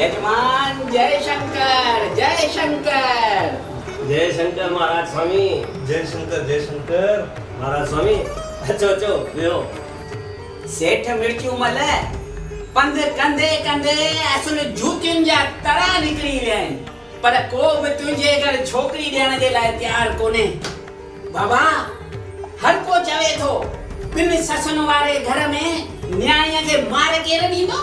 यजमान जय शंकर जय शंकर। जय शंकर महाराज स्वामी। जय शंकर महाराज स्वामी। अचो अचो वियो। सेठ मिर्चू मल पंध कंदे कंदे असुल जूतियुनि जा तरा निकिरी विया आहिनि, पर को बि तुंहिंजे घर छोकिरी ॾियण जे लाइ तयारु कोन्हे। बाबा हर को चवे थो ॿिनि ससुनि वारे घर में न्याय खे मार केरु ॾींदो?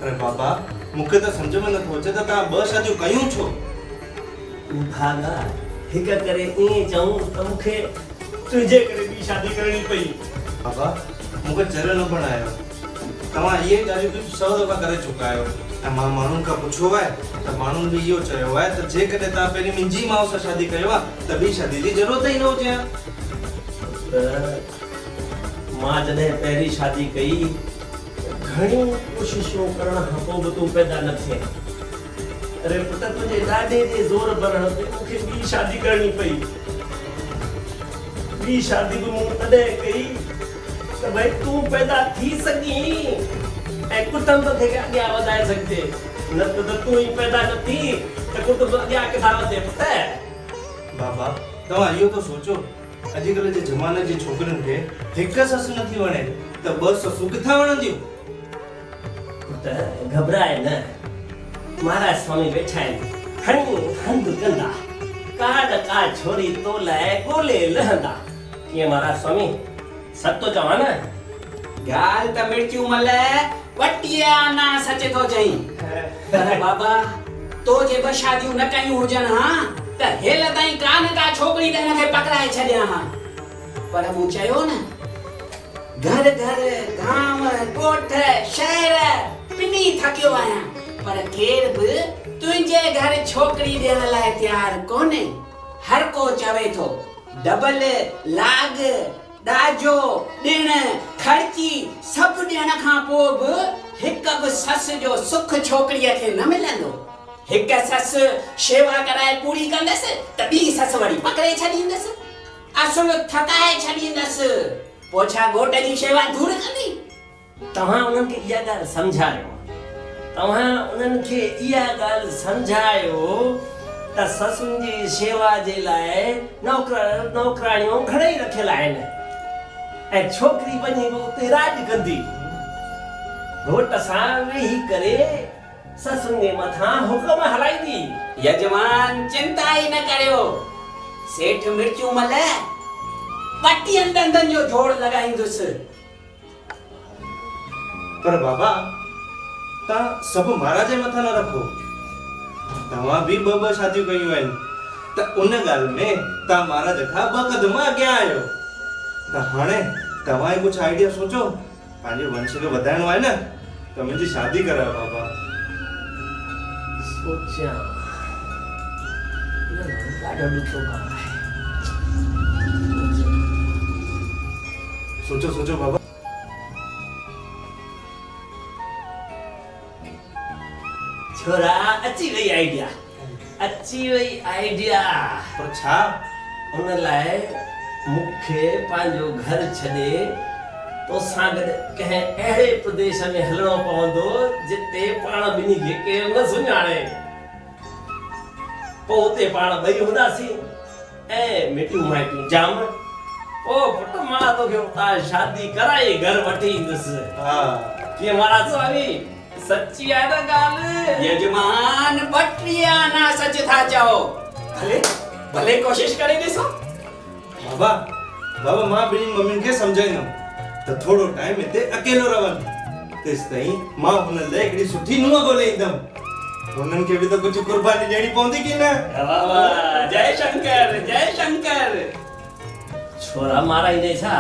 अरे बाबा मूंखे त सम्झ में नथो अचे त तव्हां ॿ शादियूं कयूं छो? भागा हिक करे ईअं चऊं त मूंखे तुंहिंजे करे ॿी शादी करणी पई। बाबा मूंखे चर न बणायो, तव्हां इहे ॻाल्हियूं बि 100 दफ़ा करे चुका आहियो ऐं मां माण्हुनि खां पुछियो आहे त माण्हुनि बि इहो चयो आहे त जेकॾहिं तव्हां पहिरीं मुंहिंजी माउ सां शादी कयो आहे त ॿी शादी जी ज़रूरत ई न हुजे। मां जॾहिं पहिरीं शादी कई घणियूं कोशिशूं करण खां पोइ बि तूं पैदा न थिए। अरे पुट तुंहिंजे ॾाॾे जे ज़ोर भरण ते मूंखे ॿी शादी करणी पई। ॿी शादी बि मूं तॾहिं कई त भई तूं पैदा थी सघीं ऐं कुटुंब खे अॻियां वधाए सघिजे, न त तूं ई पैदा न थी त कुटुंब अॻियां किथां वधे पुट। बाबा तव्हां इहो त सोचो, अॼुकल्ह जे ज़माने जी छोकिरियुनि खे हिकु ससु नथी वणे त 2 ससूं किथां वणंदियूं? पुट घबराए न, महाराज स्वामी वेठा आहिनि, खणी हंधु कंदा, का छोरी तो लाइ ॻोल्हे लहंदा। कीअं महाराज स्वामी सच तो चवां न? ॻाल्हि त मिर्चू मल वटिया ना सच थो चई। पर बाबा तो जे ॿ शादियूं न कयूं हुजनि हा त हेल ताईं का छोकिरी त हिनखे पकड़ाए छॾियां हा। पर मूं चयो न, घर घर गांव ॻोठ शहर पिनी थकियो आहियां, पर केर बि तुंहिंजे घर छोकिरी ॾियण लाइ तयारु कोन्हे। हर को चवे थो डबल लाग ॾाजो ॾिण ख़र्ची सभु ॾियण खां पोइ बि हिक बि सस जो सुख छोकिरीअ खे न मिलंदो। हिक सस शेवा कराए पूरी कंदसि त ॿी सस वरी पकड़े छॾींदसि, असुल थकाए छॾींदसि, पोइ छा घोट जी शेवा दूर कंदी? तव्हां उन्हनि खे इहा ॻाल्हि सम्झायो, तव्हां उन्हनि खे इहा ॻाल्हि सम्झायो त ससुनि जी शेवा जे लाइ नौकराणियूं घणेई रखियल आहिनि ऐं छोकिरी वञी बि उते राज कंदी। घोट सां वेही करे ससुनि जे मथां हुकम हलाईंदी। यजमान चिंता ई न करियो, सेठ मिर्चू मल 32 ॾंदनि जो जोड़ लॻाईंदुसि। पर बाबा तव्हां सभु महाराज जे मथां न रखो, तव्हां बि 2 शादियूं कयूं आहिनि त उन ॻाल्हि में तव्हां महाराज खां 2 क़दम अॻियां आहियो। त हाणे तव्हां ई कुझु आइडिया सोचो, पंहिंजे वंश खे वधाइणो आहे न, त मुंहिंजी शादी करायो बाबा। सोचियां ॾाढो ॾुखियो कमु आहे। सोचो सोचो बाबा। छोरा अची वई आइडिया, अची वई आइडिया। पर छा? उन लाइ मूंखे पंहिंजो घर छॾे तोसां गॾु कंहिं अहिड़े प्रदेश में हलणो पवंदो जिते पाण ॿिन्ही खे केरु न सुञाणे। पोइ उते पाण ॿई हूंदासीं ऐं मिटियूं माइटियूं जाम। पोइ पुट मां तोखे उतां शादी कराए घर वठी ईंदुसि। हा कीअं महाराज स्वामी सच्ची आहे न ॻाल्हि? यजमान 32 आना सच था चओ। भले भले कोशिश करे ॾिसो। बाबा बाबा मां ॿिन्ही मम्मियुनि खे सम्झाईंदुमि त थोरो टाइम हिते अकेलो रहनि, तेसिताईं मां हुन लाइ हिकिड़ी सुठी नुंहुं ॻोल्हे ईंदुमि। हुननि खे बि त कुझु कुर्बानी ॾियणी पवंदी की न? जय शंकर जय शंकर। छोरा माराईंदे छा?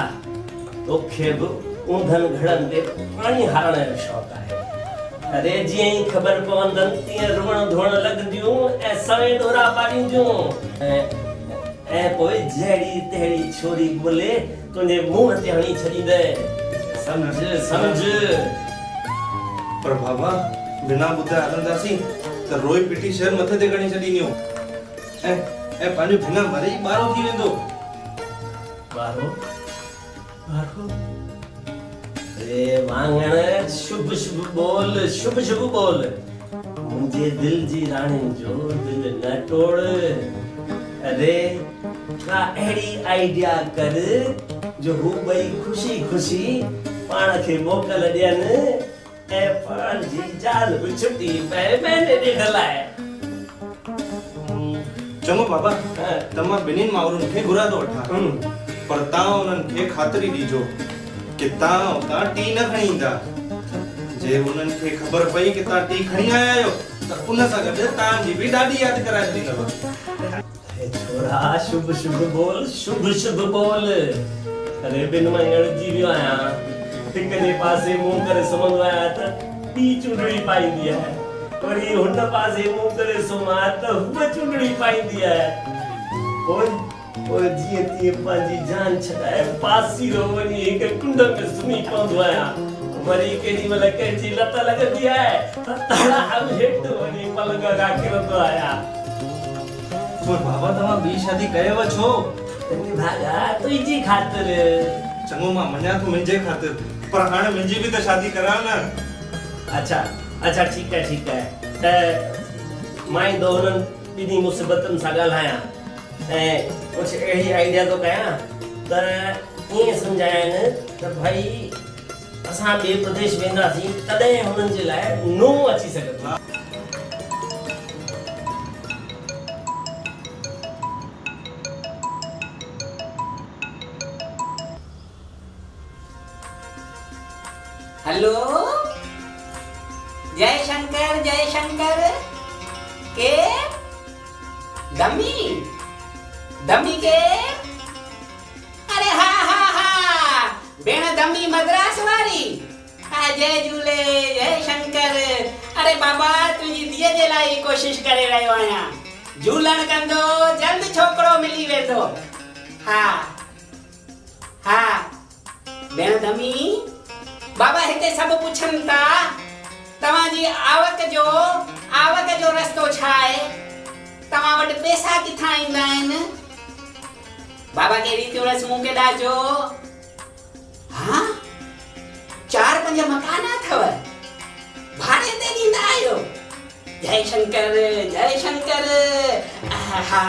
तोखे बि ऊंधनि घड़नि ते पाणी हारण जो शौक़ु आहे। अरे जीअं ई ख़बर पवंदनि तीअं रुअण धोअण लॻंदियूं ऐं सवे ॾोरा पाड़ींदियूं ऐं पोइ जहिड़ी तहिड़ी छोरी ॻोल्हे तुंहिंजे मुंहं ते हणी छॾींदे। समझ समझ। पर बाबा बिना ॿुधाए हलंदासीं त रोई पिटी शहर मथे ते खणी छॾींदियूं ऐं पंहिंजो बिना मरे ई ॿारो थी वेंदो। ॿारो रे वांगण शुभ शुभ बोल, शुभ शुभ बोल। मुंहिंजे दिल जी राणी जो दिल न तोड़। अरे का अहिड़ी आइडिया कर जो हू ॿई ख़ुशी ख़ुशी पाण खे मोकल ॾियनि ऐं पाण जी जान बि छुटी पए मैंने ॾिढ लाइ। चङो बाबा, तव्हां ॿिन्हिनि माउरुनि खे घुरा थो वठां, पर तव्हां उन्हनि खे ख़ातिरी ॾिजो कि तव्हां उतां टी न खणी ईंदा। जे उन्हनि खे ख़बर पई कि तव्हां टी खणी आया आहियो त उन सां गॾु तव्हांजी बि ॾाढी यादि कराए ॾींदव। छोरा शुभ शुभ बोल, शुभ शुभ बोल। अरे बिन मां अड़जी वियो आहियां, हिक जे पासे मुंहुं करे सुम्हंदो आहियां त ॿी चूंडड़ी पाईंदी आहे, वरी हुन पासे मुंहुं करे सुम्हां त हूअ चूंडड़ी पाईंदी आहे। पोइ जीअं तीअं पंहिंजी जान छॾाए पासीरो वञी हिक कुंड में सुम्ही पवंदो आहियां। वरी केॾी महिल कंहिंजी लत लॻंदी आहे त तड़ाम हेठि वञी पलंग खां किरंदो आहियां। पर बाबा तव्हां ॿी शादी कयव छो? भागा तुंहिंजी ख़ातिर। चङो मां मञा थो मुंहिंजे ख़ातिर, पर हाणे मुंहिंजी बि त शादी करायो न। अच्छा ठीक है त मां ईंदो हुननि ॿिन्ही मुसीबतुनि सां ॻाल्हायां ऐं कुझु अहिड़ी आइडिया थो कयां त ईअं सम्झाइनि त भाई असां ॿिए प्रदेश वेंदासीं तॾहिं हुननि जे लाइ नूंहुं अची सघंदी। हेलो, जय शंकर के दमी के। अरे हा भेण दमी मद्रास वारी। हा जय झूले, जय शंकर। अरे बाबा तुझी धीअ जे लाइ कोशिश करे रहियो आहियां, झूलण कंदो जल्द छोकरो मिली वेंदो। हा भेण दमी, बाबा हिते सब पुछन था तव्हांजी आवक जो रस्तो छा आहे, तव्हां वटि पैसा किथां ईंदा आहिनि। बाबा के रीति रस्मों के ॾाजो। हाँ 4-5 मकान अथव, भाड़े ते ॾींदा आहियो। जय शंकर। हा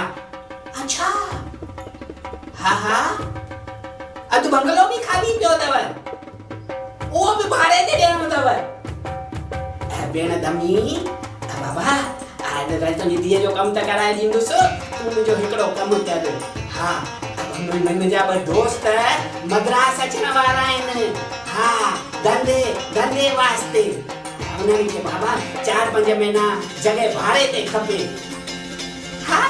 अच्छा, हा अधु बंगलो भी खाली पियो अथव, वो भी भाड़े ते ॾियणो अथव। भेण दमी, बाबा तुंहिंजी धीअ जो कमु त कराए ॾींदुसि, तूं मुंहिंजो हिकिड़ो कमु कर। हा मुंहिंजा ॿ दोस्त मद्रास अचण वारा आहिनि। हा धंधे वास्ते उन्हनि खे बाबा 4-5 महीना जॻह भाड़े ते खपे। हा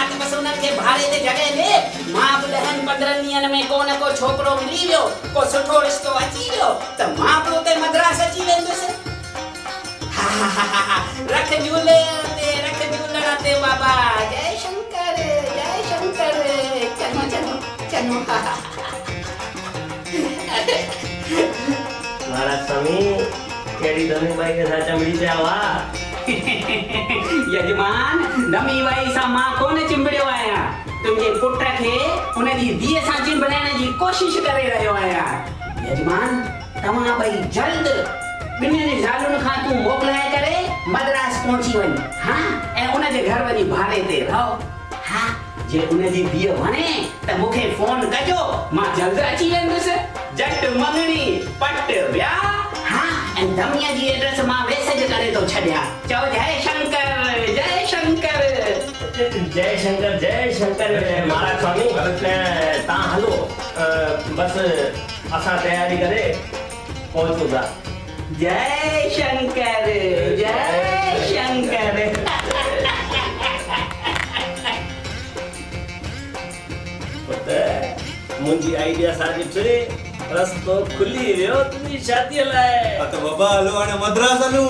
त बसि उन्हनि खे भाड़े ते जॻह ॾे। मां बि 10-15 ॾींहंनि में को न को छोकिरो मिली वियो, को सुठो रिश्तो अची वियो त मां बि उते मद्रास अची वेंदुसि। रख झूलण ते बाबा। जय शंकर। चलो महाराज स्वामी केड़ी दमी बाई के साथ चिंबड़ी पिया हुआ। यजमान दमी बाई सां मां कोन चिंबड़ियो आहियां, तुंहिंजे पुट खे उनजी धीअ सां चिंबड़ाइण जी कोशिश करे रहियो आहियां। यजमान तव्हां ॿई जल्द ॿिन्हिनि ज़ालुनि खां तूं मोकिलाए करे मद्रास पहुची वञ। हाँ ऐं उनजे घर वञी भाड़े ते रहो। हाँ जे उनजी धीअ वणे त मूंखे फोन कजो, मां जल्द अची वेंदुसि। जट मंगणी पट वियाह। हाँ ऐं दमीअ जी एड्रेस मां मैसेज करे थो छॾियां। चओ जय शंकर। जय शंकर महाराज स्वामी। तव्हां हलो, बस असां तयारी करे पहुचूं था। जय शंकर। मुंहिंजी आइडिया सां ॾिठे रस्तो खुली वियो तुंहिंजी शादीअ लाइ। त बाबा हलो हाणे मद्रास हलूं।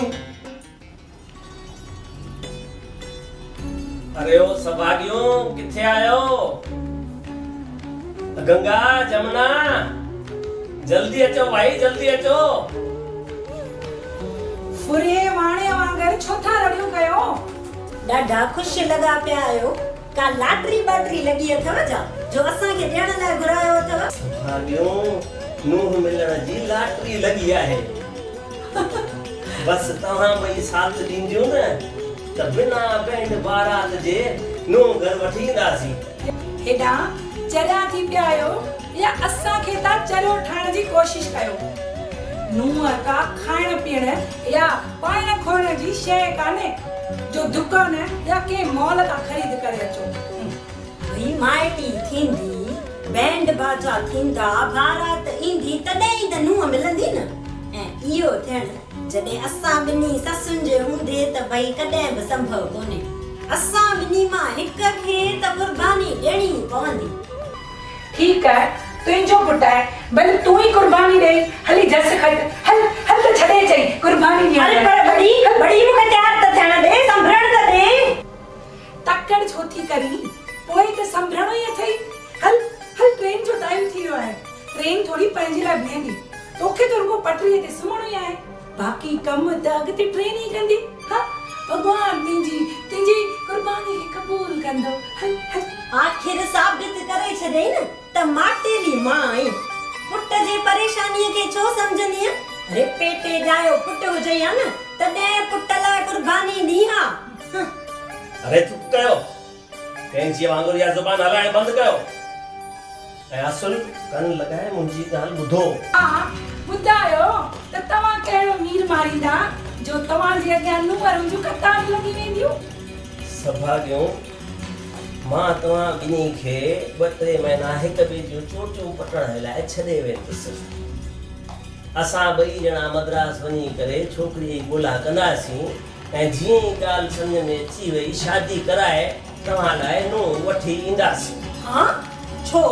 अरे ओ सभागियो किथे आयो? गंगा जमुना जल्दी अचो भाई, जल्दी अचो। फुरिये वाणे वांगर छो था रड़ियूं कयो? ॾाढा ख़ुशि लॻा पिया आहियो। का लाटरी बाटरी लॻी अथव छा जो असांखे ॾियण लाइ घुरायो अथव? सभागियो नूंहं मिलण जी लाटरी लॻी आहे। बस तव्हां ॿई साथ ॾींदियूं न त बिना बैंड बारात जे नो घर वठी ईंदासीं। हेॾा चरिया थी पिया आहियो या असांखे था चरियो ठाहिण जी कोशिश कयो। नूंहं का खाइण पीअण या पाइण खोइण जी शइ कान्हे जो दुकान या के मॉल तां ख़रीद करे अचो। भई माइटी थींदी, बैंड बाजा थींदा, बारात ईंदी तॾहिं त नूंहं मिलंदी न। ऐं इहो थियण जॾहिं असां ॿिन्ही ससुनि जे हूंदे त भई कॾहिं बि संभव कोन्हे। असां ॿिन्ही मां हिक खे त कुर्बानी ॾियणी पवंदी। ठीकु आहे, तुंहिंजो पुटु आहे, भले तूं ई कुर्बानी ॾे। हली जस खट, हल हल त छॾे चई कुर्बानी ॾियण। अरे पर बड़ी मूंखे तयार त थियण ॾे, संभरण त ॾे। तकड़ छो थी करी, पोइ त संभरणो ई अथई। हल हल, ट्रेन जो टाइम थी वियो आहे। ट्रेन थोड़ी पंहिंजे लाइ बीहंदी, तोखे त रुगो पटरीअ ते सुम्हणो ई आहे। बाक़ी कम त अॻिते ट्रेन ई कंदी। हा, भॻवान तुंहिंजी कुर्बानी खे क़बूल कंदो। हल हल। आखिर साबित करे छॾई न त माटेली मां आई। पुट जे परेशानीअ खे छो सम्झंदीअ? अरे पेटे जायो पुट हुजई हा न, तॾहिं पुट लाइ कुर्बानी ॾी हा। अरे चुप कयो, कंहिंजी वांगुरु या ज़ुबान हलाइण बंदि कयो ऐं असुल कन लॻाए मुंहिंजी ॻाल्हि ॿुधो। हा, ॿुधायो त तव्हां कहिड़ो मीर मारींदा जो तव्हांजे अॻियां नूंहरुनि जूं कतार लॻी वेंदियूं। सभाॻियूं, मां तव्हां ॿिन्ही खे 2-3 महीना हिक ॿिए जूं चोटियूं पटण लाइ छॾे वेंदुसि। असां ॿई ॼणा मद्रास वञी करे छोकिरीअ जी ॻोल्हा कंदासीं ऐं जीअं ई ॻाल्हि सम्झ में अची वई शादी कराए तव्हां लाइ नूंहं वठी ईंदासीं। हा, छो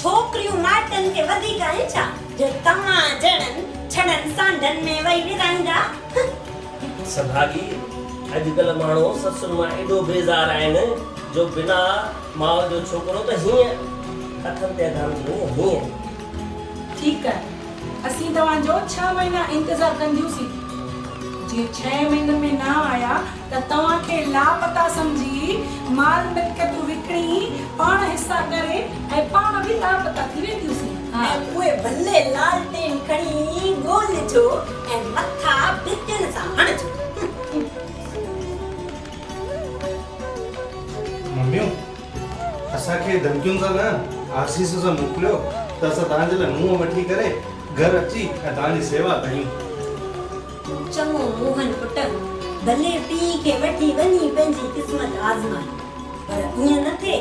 छोकिरियूं माइटनि खे वधीक आहिनि छा जो तव्हां ॼणनि छड़नि सांडनि में वही विराईंदा? सभागी, अॼुकल्ह माण्हू ससुनि मां एॾो बेज़ार आहिनि जो बिना माउ जो छोकिरो त हीअं हथनि ते हथनि हीअं। ठीकु आहे, असीं तव्हांजो 6 महीना इंतज़ार कंदियूंसीं। जे 6 महीननि में न आया त तव्हांखे लापता सम्झी माल मिल्कियतूं विकिणी पाण हिस्सा करे ऐं पाण बि लापता थी वेंदियूंसीं। ऐं उहे भले लालटेन खणी ॻोल्हिजो ऐं मथा भितियुनि सां हणिजो। मम्मियूं, असांखे धमकियुनि सां न आसीस सां मोकिलियो त असां तव्हांजे लाइ नूंहं वठी करे घर अची ऐं तव्हांजी सेवा कयूं। चङो मोहन पुट, भले पीउ खे वठी वञी पंहिंजी क़िस्मत आज़माए, पर ईअं न थिए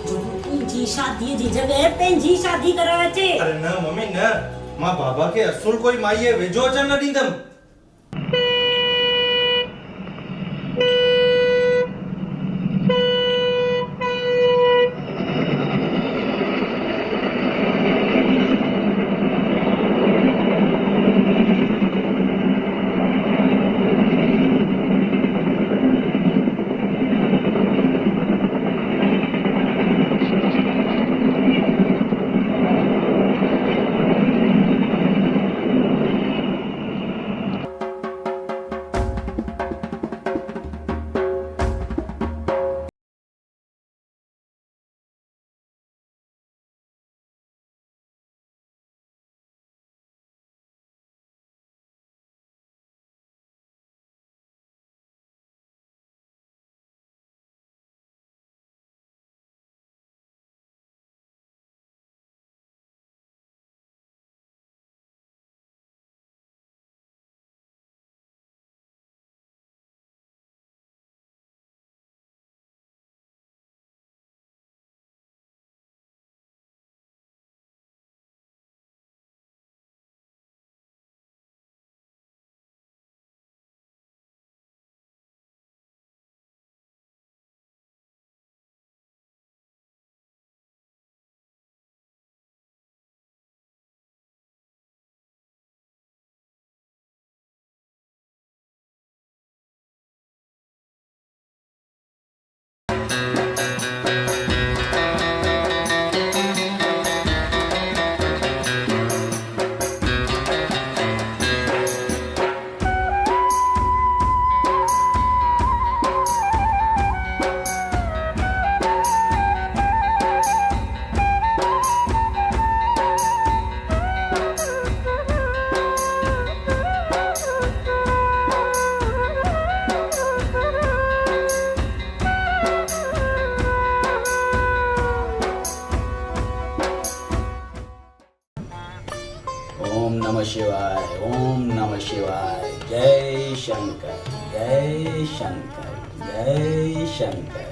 जो तुंहिंजी शादीअ जी जॻह पंहिंजी शादी कराए अचे। अरे न मम्मी न, मां बाबा खे असुल कोई माईअ वेझो अचण न ॾींदमि। शिवाय, ओम नमः शिवाय। जय शंकर, जय शंकर, जय शंकर।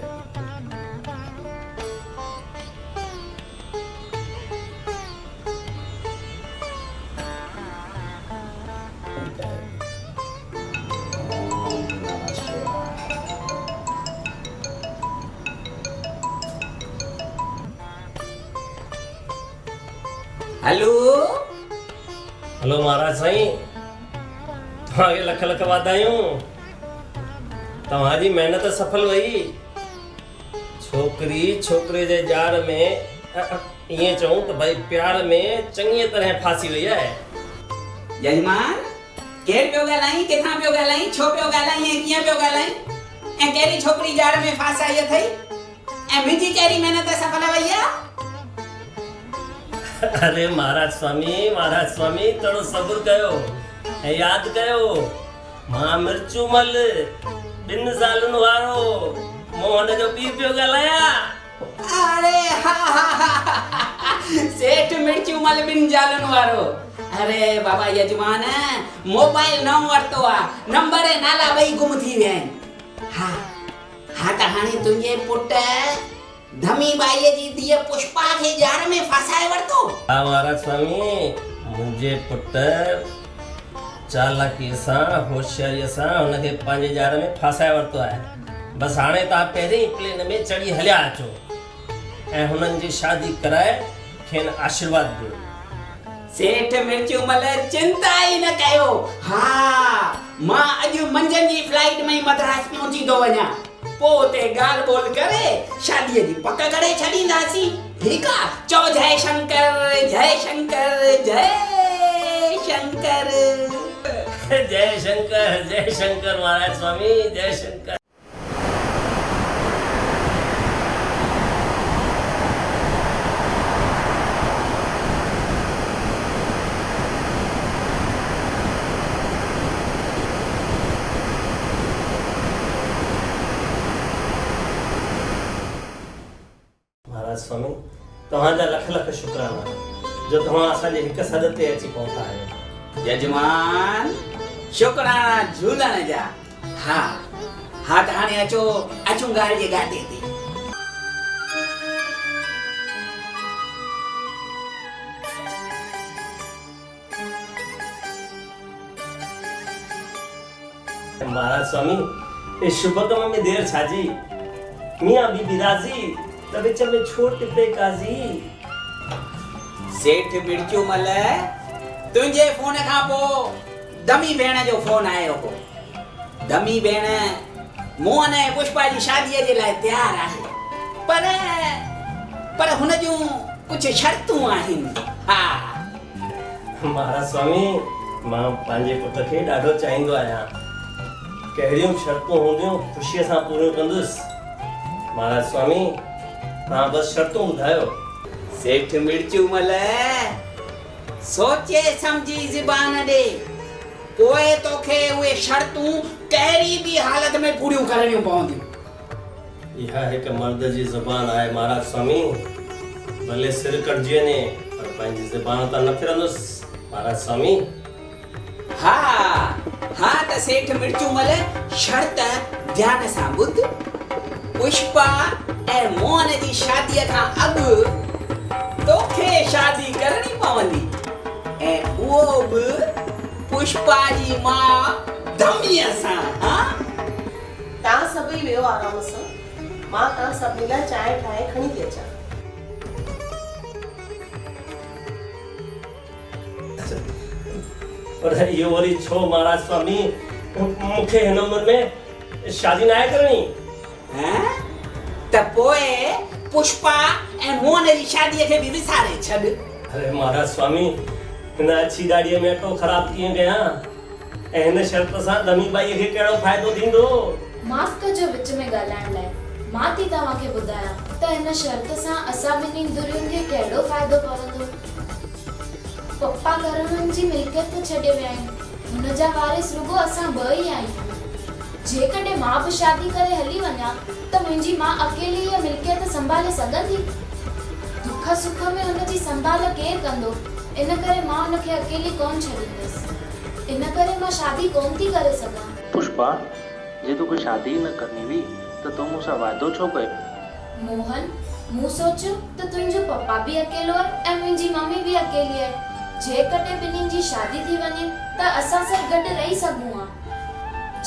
ओम नमः शिवाय। हेलो हलो महाराज साईं, तव्हांखे लख लख वाधायूं। तव्हांजी महिनत सफल वई। छोकिरी छोकिरे जे जार में ईअं चऊं त भई प्यार में चङी तरह फासी वई आहे। यजमान केर पियो ॻाल्हाई, किथां पियो ॻाल्हाई, छो पियो ॻाल्हाई ऐं कीअं पियो ॻाल्हाई, ऐं कहिड़ी छोकिरी जार में फासाई अथई, ऐं मुंहिंजी कहिड़ी महिनत सफल वई आहे? अरे महाराज स्वामी थोड़ो सब्र कयो ऐं यादि कयो, मां मिर्चूमल 2 सालनि वारो मोहन जो पीउ पियो ॻाल्हायां। अरे हा सेठ मिर्चूमल 2 सालनि वारो। अरे बाबा यजमान, मोबाइल न वरितो आहे, नंबर ऐं नाला ॿई गुम थी विया आहिनि। हा त हाणे तुंहिंजे पुट धमी बाईअ जी धीअ पुष्पा खे जार में फासाए वरितो। हा महाराज स्वामी, मुंहिंजे पुट चालाकीअ सां होशियारीअ सां हुनखे पंहिंजे जार में फासाए वरितो आहे। बसि हाणे तव्हां पहिरीं ई प्लेन में चढ़ी हलिया अचो ऐं हुननि जी शादी कराए खेनि आशीर्वाद ॾियो। सेठ मिर्चूमल चिंता ई न कयो। हा मां अॼु मंझंदि जी फ्लाइट में मद्रास पहुची थो वञा, पोइ उते ॻाल्हि ॿोल करे शादीअ जी पक करे छॾींदासीं। ठीकु आहे? चओ जय शंकर, जय शंकर, जय शंकर। जय शंकर महाराज स्वामी, जय शंकर। महाराज स्वामी, तव्हांजा लख लख शुक्राना जो तव्हां असांजे हिक सद ते अची पहुता आहियो। यजमान शुक्राना झूलण जा। हा त हाणे अचो अचूं ॻाल्हि जे गाटे ते। महाराज स्वामी, इस शुभ कम में देर छाजी, मियां बीबी राजी त विच में छो टिपे काजी। सेठ मिर्चूमल, तुंहिंजे फोन खां पोइ दमी भेण जो फोन आयो हो। दमी भेण मोहन ऐं पुष्पा जी शादीअ जे लाइ तयार आहे, पर हुन जूं कुझु शर्तूं आहिनि। हा महाराज स्वामी, मां पंहिंजे पुट खे ॾाढो चाहींदो आहियां। कहिड़ियूं शर्तूं हूंदियूं ख़ुशीअ सां पूरियूं कंदुसि। महाराज स्वामी, तव्हां बसि शर्तूं ॿुधायो। सेठ मिर्चूमल सोचे सम्झी ज़बान ॾे, पोइ तोखे उहे शर्तूं कहिड़ी बि हालत में पूरियूं करणियूं पवंदियूं। इहा हिकु मर्द जी ज़बान आहे महाराज स्वामी, भले सिर कटिजी वञे पर पंहिंजी ज़बान तां न फिरंदुसि। महाराज स्वामी हा त सेठ मिर्चूमल शर्त ध्यान सां ॿुध। पुष्पा ऐं मोहन जी शादीअ खां अॻु तोखे शादी करणी पवंदी, ऐं उहो बि पुष्पा जी मां धमीअ सां। हा तव्हां सभई वियो आराम सां, मां तव्हां सभिनी लाइ चांहि ठाहे खणी थी अचां। पर इहो वरी छो महाराज स्वामी, मूंखे हिन उमिरि में शादी न आहे करणी। त पोइ पुष्पा ऐं मोहन जी शादीअ खे बि विसारे छॾ। अरे महाराज स्वामी, हिन अछी दाड़ीअ में अटो ख़राब कीअं कयां, ऐं हिन शर्त सां दमी बाईअ खे कहिड़ो फ़ाइदो थींदो। माफ़ कजो विच में ॻाल्हाइण लाइ। मां थी तव्हांखे ॿुधायां त हिन शर्त सां असां ॿिन्ही धुरियुनि खे कहिड़ो फ़ाइदो पवंदो। पप्पा घर में मुंहिंजी मिल्कियत छॾे विया आहिनि, हुन जा वारिस रुॻो असां ॿ ई आहियूं। जेकॾहिं मां बि शादी करे हली वञा त मुंहिंजी मां अकेली इहा मिल्कियत संभाले सघंदी? दुख सुख में हुन जी संभाल केरु कंदो? इन करे मां उनखे अकेली कोन छॾींदसि। इन करे मां शादी कोन थी करे सघां। पुष्पा, जे तोखे शादी न करनी हुई त तूं मूंसां वाइदो छो कयो? मोहन, मूं सोचियो त तुंहिंजो पप्पा भी अकेलो आहे ऐं मुंहिंजी मम्मी भी अकेली आहे। जेकॾहिं ॿिन्हिनि जी शादी थी वञे त असां सभु गॾु रही सघूं हा।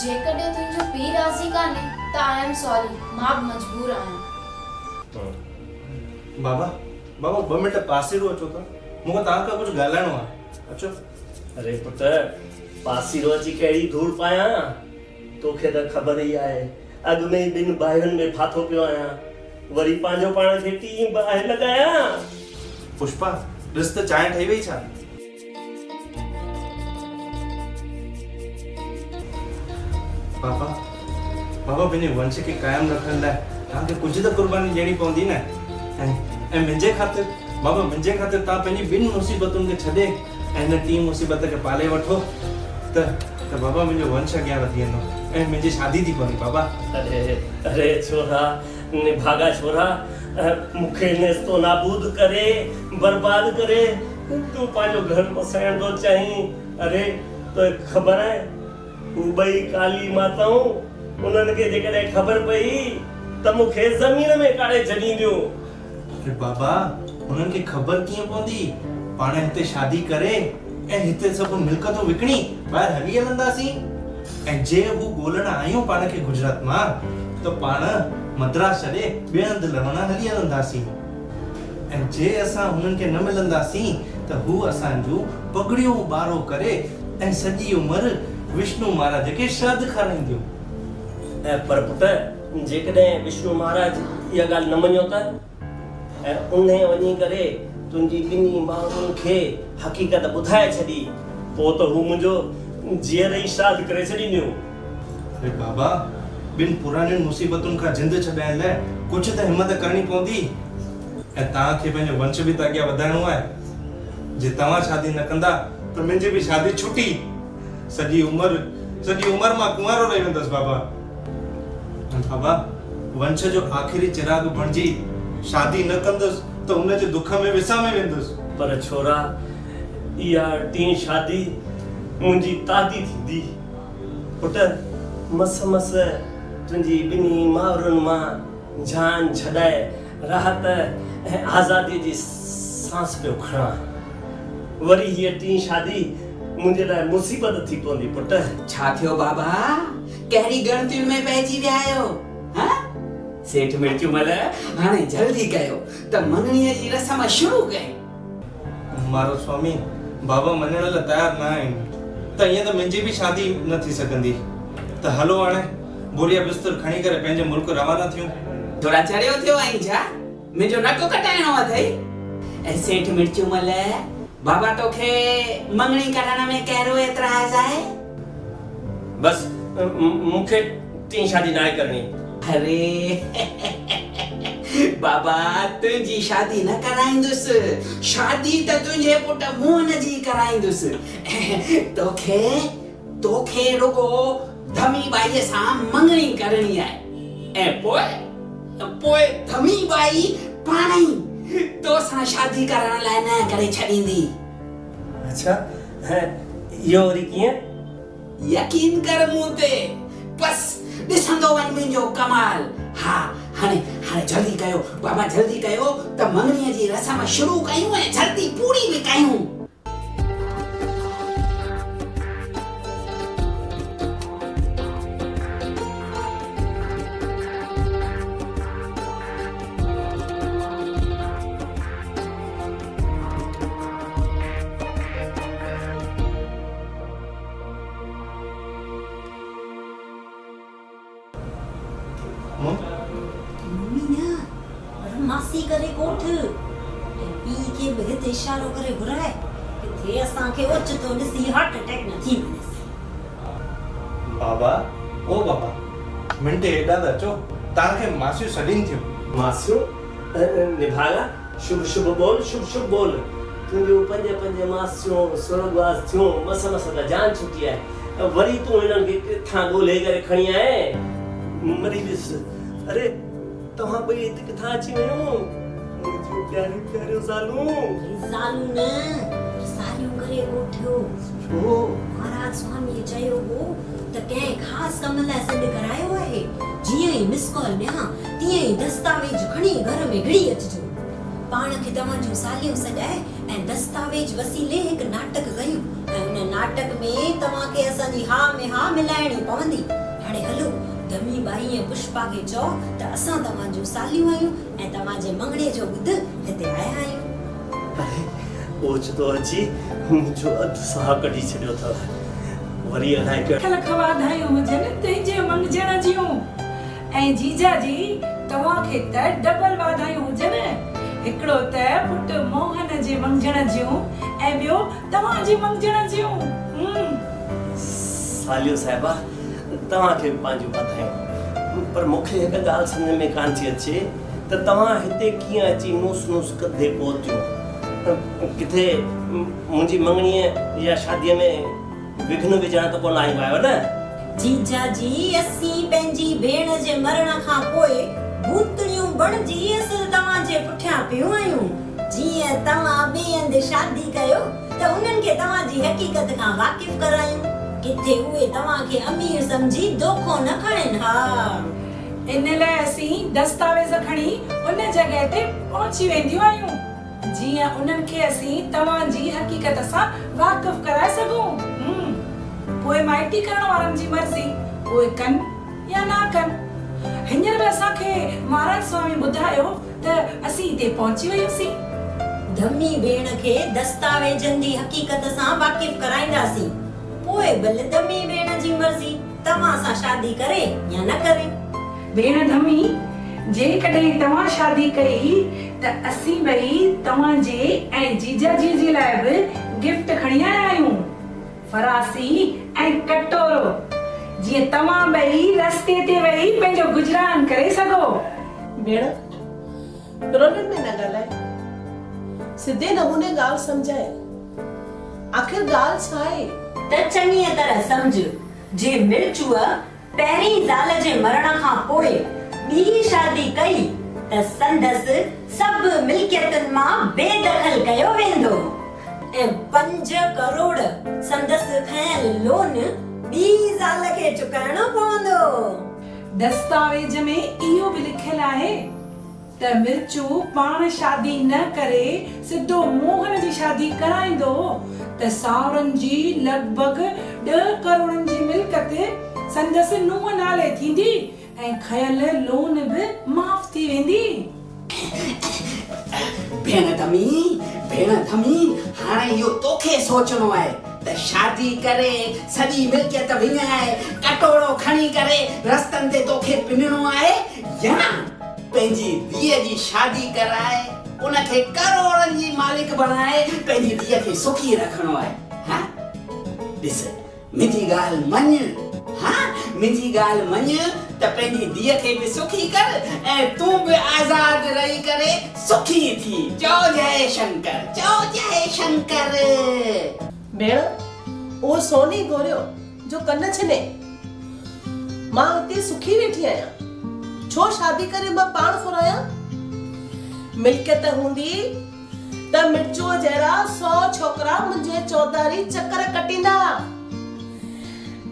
जेकॾहिं तुंहिंजो पीउ राज़ी कान्हे त आई एम सॉरी, मां बि मजबूर आहियां। बाबा, बाबा 2 मिंट पासे रो अचो त मूंखे तव्हां खां कुझु ॻाल्हाइणो आहे। अचो। अरे पुट, पासीरो अची कहिड़ी धूड़ पायां? तोखे त ख़बर ई आहे, अॻु में ई 2 भाइयुनि में फाथो पियो आहियां, वरी पंहिंजो पाण खे टी बाहि लॻायां। पुष्पा, ॾिस त चांहि ठही वई छा? बाबा, बाबा पंहिंजे वंश खे क़ाइमु रखण लाइ तव्हांखे कुझु त क़ुर्बानी ॾियणी पवंदी न। ऐं मुंहिंजे ख़ातिर, बाबा मुंहिंजे ख़ातिर तव्हां पंहिंजी 2 मुसीबतुनि खे छॾे ऐं हिन 3 मुसीबत खे पाले वठो त बाबा मुंहिंजो वंश अॻियां वधी वेंदो ऐं मुंहिंजी शादी थी पवंदी। बाबा अरे छोरा, निभागा छोरा, मूंखे नेस्तो नाबूद करे, बर्बाद करे तूं पंहिंजो घर बसाइण थो चाहीं। अरे तो ख़बर आहे, हू 2 काली माताऊं, उन्हनि खे जेकॾहिं ख़बर पई त मूंखे ज़मीन में काढ़े छॾींदियूं। अरे बाबा, उन्हनि खे ख़बर कीअं पवंदी? पाण हिते शादी करे ऐं हिते सभु मिल्कतूं विकिणी ॿाहिरि हली हलंदासीं। ऐं जे हू ॻोल्हण आयूं पाण खे गुजरात मां त पाण मद्रास छॾे ॿिए हंधि लहणा हली हलंदासीं। ऐं जे असां हुननि खे न मिलंदासीं त हू असांजूं पगड़ियूं ॿारो करे ऐं सॼी उमिरि विष्णु महाराज खे श्राद्ध खाराईंदियूं। ऐं पर पुट, जेकॾहिं विष्णु महाराज इहा ॻाल्हि न मञियो त, ऐं उन वञी करे तुंहिंजी 2 माण्हुनि खे हक़ीक़त ॿुधाए छॾी, पोइ त हू मुंहिंजो जीअर ई श्राद्ध करे छॾींदियूं। अरे बाबा, 2 पुराणियुनि मुसीबतुनि खां जिंद छॾाइण लाइ कुझु त हिमत करणी पवंदी। ऐं तव्हांखे पंहिंजो वंश बि त अॻियां वधाइणो आहे। जे तव्हां शादी न कंदा त मुंहिंजी बि शादी छुटी। सॼी उमिरि मां कुंवारो रही वेंदुसि। बाबा, बाबा वंश जो आख़िरी चिराग बणिजी शादी न कंदुसि त हुनजे दुख में विसामे वेंदुसि। पर छोरा, इहा 3 शादी मुंहिंजी तादी थींदी। पुट, मस तुंहिंजी 2 माउरुनि मां जान छॾाए राहत ऐं आज़ादीअ जी सांस पियो खणां। वरी हीअ 3 शादी मुंहिंजे लाइ मुसीबत थी पवंदी। पुट, छा थियो बाबा? कहिड़ी गणतियुनि में पइजी विया आहियो? हां, सेठ मिर्चूमल, हाणे जल्दी कयो त मंगणीअ जी रस्म शुरू कयो। मारो स्वामी, बाबा मञण लाइ तयार न आहिनि त ईअं त मुंहिंजी बि शादी न थी सघंदी। त हलो हाणे बोरिया बिस्तर खणी करे पंहिंजे मुल्क रवाना थियूं। थोड़ा चढ़ियो थियो आई छा? मुंहिंजो नको कटाइणो अथई? ऐं सेठ मिर्चूमल, बाबा तोखे मंगणी करण में कहिड़ो एतिराज़ आहे? बस मूंखे 3 शादी न करणी। अरे बाबा, तुंहिंजी शादी न कराईंदुसि, शादी त तुंहिंजे पुट मोहन जी कराईंदुसि। तोखे रुगो धमी बाईअ सां मंगणी करणी आहे ऐं पोइ धमी बाई पाण ई तोसां शादी करण लाइ न करे छॾींदी। अच्छा, इहो वरी कीअं? यकीन कर मूं ते, बस ॾिसंदो वञ मुंहिंजो कमाल। हा, हाणे जल्दी कयो बाबा, जल्दी कयो त मंगणीअ जी रस्म शुरू कयूं ऐं जल्दी पूरी बि कयूं। मम्मी ना, पर मासी करे कोठ पी के बहुत इशारो करे घुराए थे असांखे ओचितो ॾिसी हार्ट अटैक न थी वञे। बाबा, ओ बाबा, मिंट एॾा त अचो, तव्हांखे मासियूं सॾीनि थियूं। मासियूं? निभागा, शुभ शुभ बोल, शुभ शुभ बोल। तुंहिंजूं 5 मासियूं स्वर्गवास थियूं, मस त जान छुटी आहे। वरी तूं हिननि खे किथां ॻोल्हे करे खणी आए? मरी ॾिस। अरे तव्हां 2 हिते किथां अची वियूं? मुंहिंजूं प्यारियूं ज़ालूं। ज़ालू न, शादियूं करे ॻोठियो। छो? महाराज स्वामी चयो हो त कंहिं ख़ासि कम लाइ सॾु करायो आहे। जीअं ई मिस कॉल ॾियां तीअं ई दस्तावेज खणी घर में घिड़ी अचिजो। पाण खे तव्हांजूं सालियूं सॾाए ऐं दस्तावेज वसीले हिकु नाटक कयूं ऐं उन नाटक में तव्हांखे असांजी हा में हा मिलाइणी पवंदी। हाणे हलो धमी बाई ऐं पुष्पा खे चओ त असां तव्हांजूं सालियूं आहियूं ऐं तव्हांजे मंगणे जो ॿुध हिते आया आहियूं। अरे ओचितो अची मुंहिंजो अधु साह कढी छॾियो अथव। वरी अलाए कहिड़ो लख वाधायूं हुजनि तुंहिंजे मंगजण जूं ऐं जीजा जी तव्हांखे त डबल वाधायूं हुजनि। हिकिड़ो त पुट मोहन जे मंगजण जूं ऐं ॿियो तव्हांजी मंगजण जूं। सालियो साहिबा तव्हांखे पंहिंजूं वाधायूं, पर मूंखे हिकु ॻाल्हि सम्झ में कान थी अचे त तव्हां हिते कीअं अची नूस नूस कंदे पहुतियो। किथे मुंहिंजी मंगणीअ या शादीअ में विघ्न विझण त कोन आयो आहियो न? जीजा जी असीं पंहिंजी भेण जे मरण खां पोइ भूतड़ियूं बणजी असां तव्हांजे पुठियां पियूं आहियूं। जीअं तव्हां ॿिए हंधि शादी कयो त उन्हनि खे तव्हांजी हक़ीक़त खां वाक़िफ़ करायूं। किथे उहे तव्हांखे अमीर सम्झी दोखो न खणनि। हा, इन लाइ असीं दस्तावेज़ खणी उन जॻह ते पहुची वेंदियूं आहियूं जीअं उन्हनि खे असीं तव्हांजी हक़ीक़त सां वाक़िफ़ कराए सघूं। पोइ माइटी करण वारनि जी मर्ज़ी, उहे कनि या ना कनि। हींअर बि असांखे महाराज स्वामी ॿुधायो त असीं हिते पहुची वियूंसीं। धमी भेण खे दस्तावेजनि जी हक़ीक़त सां वाक़िफ़ कराईंदासीं। पोइ भले धमी भेण जी मर्ज़ी तव्हां सां शादी करे या न करे। भेण धमी, जेकॾहिं तव्हां शादी कई त असीं ॿई तव्हांजे ऐं जीजा जी जे लाइ बि गिफ्ट खणी आया आहियूं। फरासी ऐं कटोरो, जीअं तव्हां ॿई रस्ते ते वेही पंहिंजो गुज़रान करे सघो। भेण रोनन में न ॻाल्हाए, सिधे नमूने ॻाल्हि सम्झाए। आखिर ॻाल्हि छा आहे? त चङी तरह सम्झ। जे मिर्चूअ पहिरीं ज़ाल जे मरण खां पोइ ॿी शादी कई त संदसि सभु मिल्कियतुनि मां बेदख़ल कयो वेंदो ऐं 5 करोड़ संदसि खयल लोन ॿी ज़ाल खे चुकाइणो पवंदो। दस्तावेज में इहो बि लिखियल आहे त मिर्चू पाण शादी न करे सिधो मोहन जी शादी कराईंदो त सावरनि जी लॻभॻि 10 करोड़नि जी मिल्कत संदसि नुंहं नाले थींदी ऐं खयल लोन बि माफ़ थी वेंदी। भेण धमी हाणे इहो तोखे सोचणो आहे त शादी करे सॼी मिल्कियत विञाए कटोरो खणी करे रस्तनि ते तोखे पिनणो आहे या पंहिंजी धीअ जी शादी कराए उनखे करोड़नि जी मालिक बनाए पंहिंजी धीअ खे सुखी रखणो आहे। हा ॾिस मुंहिंजी ॻाल्हि मञ। हा मुंहिंजी ॻाल्हि मञ त पंहिंजी धीअ खे बि सुखी कर ऐं तूं बि आज़ाद रही करे सुखी थी। चओ जय शंकर, चओ जय शंकर। भेण उहो सोनी घोरियो जो कन छिने। मां हिते सुखी वेठी आहियां, छो शादी करे मां पाण फुरायां? मिल्कियत हूंदी त मिर्चूअ जहिड़ा 100 छोकरा मुंहिंजे चौधारी चक्कर कटींदा।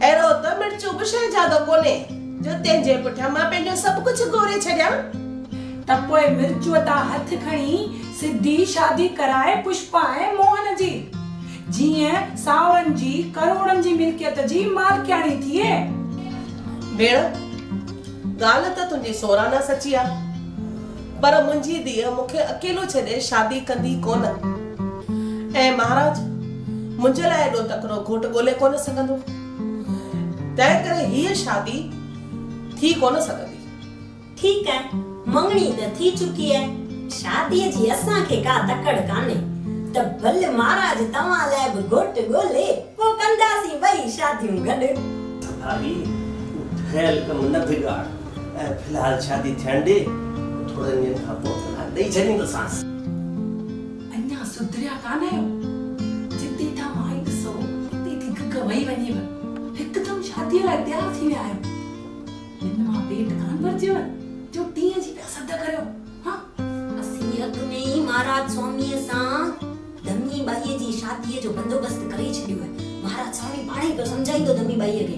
अहिड़ो त मिर्चू बि शहजादो कोन्हे जो तंहिंजे पुठियां मां पंहिंजो सभु कुझु गोरे छॾियां। त पोइ मिर्चूअ तां हथ खणी सिधी शादी कराए पुष्पा ऐं मोहन जी, जीअं सावरनि जी करोड़नि जी मिल्कियत जी मालकियाणी थिए। भेण ॻाल्हि त तुंहिंजी सोराना सची आ, पर मुंहिंजी धीअ मूंखे अकेलो छॾे शादी कंदी कोन। ऐं महाराज मुंहिंजे लाइ एॾो तकिड़ो घोट ॻोल्हे कोन सघंदो, तंहिं करे हीअ शादी थी कोन सघंदी। ठीक है, मंगनी त थी चुकी है। शादीअ जी असांखे का तकड़ कान्हे त भले महाराज तव्हां लाइ बि घोट ॻोल्हे पोइ कंदासीं ॿई शादियूं गॾु। भाभी ठहियल कम न बिगाड़ ऐं फिलहाल शादी थियण ॾे, थोड़े ॾींहंनि खां पोइ तलाक ॾेई छॾींदोसांसि। अञा सुधरिया कान आहियो? जिते तव्हां आई ॾिसो उते थी गग वही वञेव, हिकदमि शादीअ लाइ तयार थी विया आहियो। हिन मां पेट कान भरजेव जो टीह जी पिया सद करियो। हाँ असीं अॻु में ई महाराज स्वामीअ सां धमी बाईअ जी शादीअ जो बंदोबस्त करे छॾियो आहे। महाराज स्वामी पाणे पियो सम्झाईंदो धमी बाईअ खे।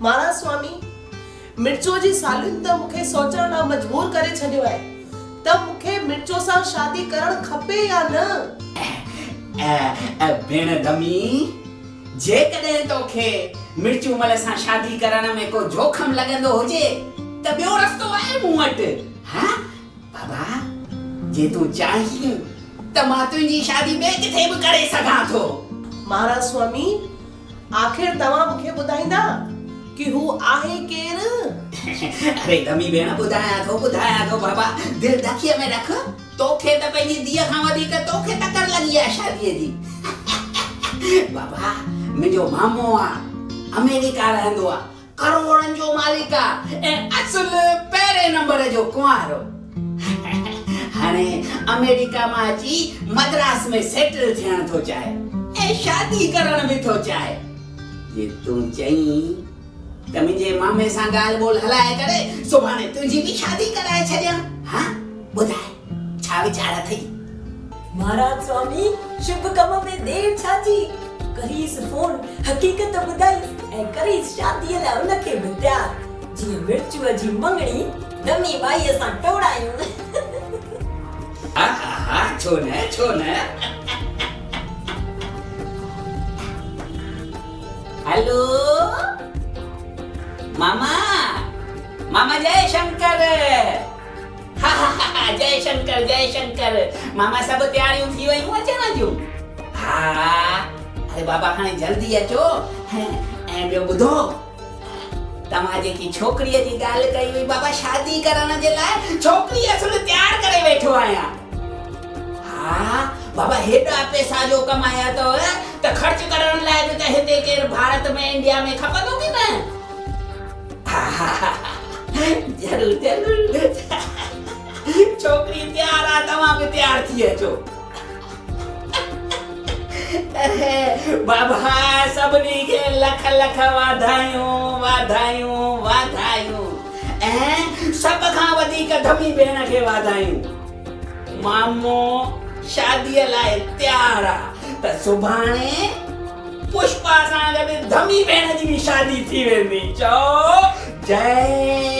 महाराज स्वामी मिर्चो जी सालियुनि त मूंखे सोचण लाइ मजबूर करे छॾियो आहे त मूंखे मिर्चो सां शादी करणु खपे या न। भेण धमी, जेकॾहिं तोखे मिर्चू मल सां शादी करण में को जोखम लॻंदो हुजे त ॿियो रस्तो आहे मूं वटि। हा बाबा, जे तूं चाहीं त मां तुंहिंजी शादी ॿिए किथे बि करे सघां थो। महाराज स्वामी आखिर तव्हां मूंखे ॿुधाईंदा कि हू आहे केरु? अरे धमी भेण, ॿुधायां थो बाबा, दिलि दखीअ में रख। तोखे त पंहिंजी धीअ खां वधीक तोखे तकड़ लॻी आहे शादीअ जी। बाबा, मुंहिंजो मामो आहे, अमेरिका रहंदो आहे, करोड़नि जो मालिक आहे ऐं असुल पहिरें नंबर जो कुंवारो। हाणे अमेरिका मां अची मद्रास में सेटल थियण थो चाहे ऐं शादी करण बि थो चाहे। जे तूं चईं त मुंहिंजे मामे सां ॻाल्हि ॿोल हलाए करे सुभाणे तुंहिंजी बि शादी कराए छॾियां। हा ॿुधाए, छा वीचार अथई? महाराज स्वामी शुभ कम में देर छाजी, करीस फोन हकीकत ॿुधाई ऐं करीस शादीअ लाइ उनखे बि तयार। जीअं मिर्चूअ जी मंगणी धमी बाईअ सां टोड़ायूं। हा, छो न। हेलो मामा जय शंकर। हा जय शंकर। मामा सभु तयारियूं थी वयूं अचण जूं? हा, अरे बाबा हाणे जल्दी अचो। ऐं ॿियो ॿुधो, तव्हां जेकी छोकिरीअ जी ॻाल्हि कई हुई बाबा शादी करण जे लाइ, छोकिरी असुल तयार करे वेठो आहियां। हा बाबा, हेॾा पैसा जो कमाया अथव त ख़र्च करण लाइ बि त हिते केरु भारत में इंडिया में खपंदो की न? ज़रूर। छोकिरी तयार आहे, तव्हां बि तयार थी अचो। बाबा सभिनी खे लख लख वाधायूं ऐं सभ खां वधीक धमी भेण खे वाधायूं। मामो शादीअ लाइ तयार आहे त सुभाणे पुष्पा सां गॾु धमी भेण जी बि शादी थी वेंदी। चओ जय